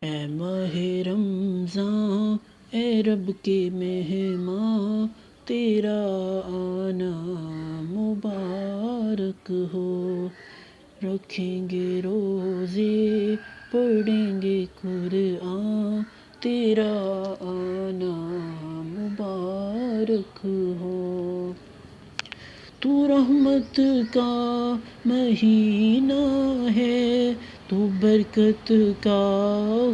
اے ماہ رمضان، اے رب کے مہمان، تیرا آنا مبارک ہو۔ رکھیں گے روزے، پڑھیں گے قرآن، تیرا آنا مبارک ہو۔ تو رحمت کا مہینہ ہے، تو برکت کا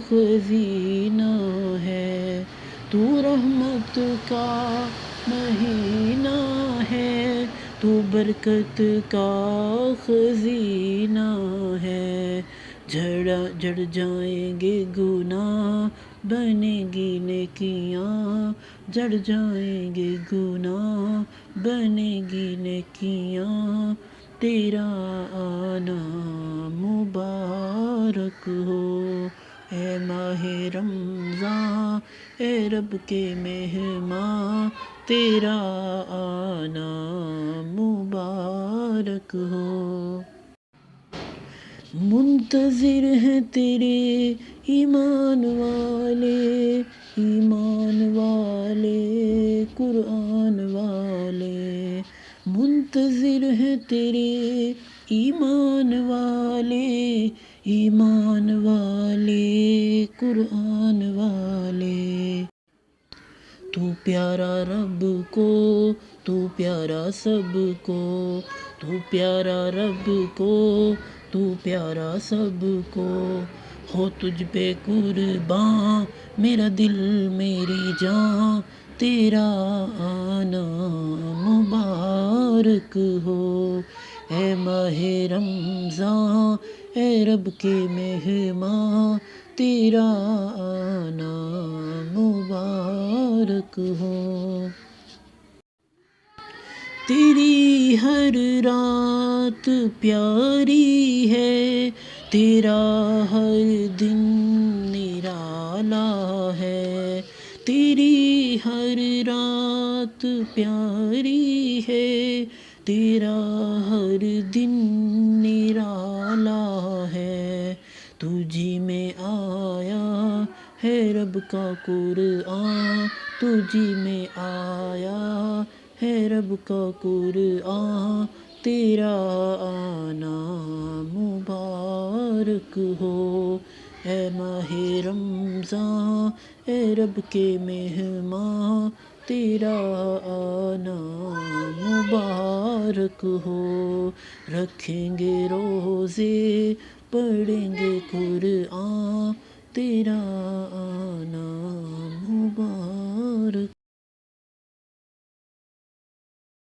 خزینہ ہے۔ تو رحمت کا مہینہ ہے، تو برکت کا خزینہ ہے۔ جڑ جائیں گے گناہ، بنیں گی نیکیاں، جڑ جائیں گے گناہ، بنیں گی نیکیاں، تیرا آنا مبارک ہو۔ اے ماہ رمضان، اے رب کے مہمان، تیرا آنا مبارک ہو۔ منتظر ہیں تیرے ایمان والے، ایمان والے، قرآن والے۔ منتظر ہیں تیرے ایمان والے، ایمان والے، قرآن والے۔ تو پیارا رب کو، تو پیارا سب کو، تو پیارا رب کو، تو پیارا سب کو۔ ہو تجھ پہ قرباں میرا دل میری جاں، تیرا آنا مبارک ہو۔ اے ماہ رمضان، اے رب کے مہمان، تیرا آنا مبارک ہو۔ تیری ہر رات پیاری ہے، تیرا ہر دن نرالا ہے۔ تیری ہر رات پیاری ہے، تیرا ہر دن نرالا ہے۔ تجھی میں آیا ہے رب کا قرآن، تجھی میں آیا ہے رب کا قرآن، تیرا آنا مبارک ہو۔ اے ماہ رمضان، اے رب کے مہمان، تیرا آنا مبارک ہو۔ رکھیں گے روزے، پڑھیں گے قرآن، تیرا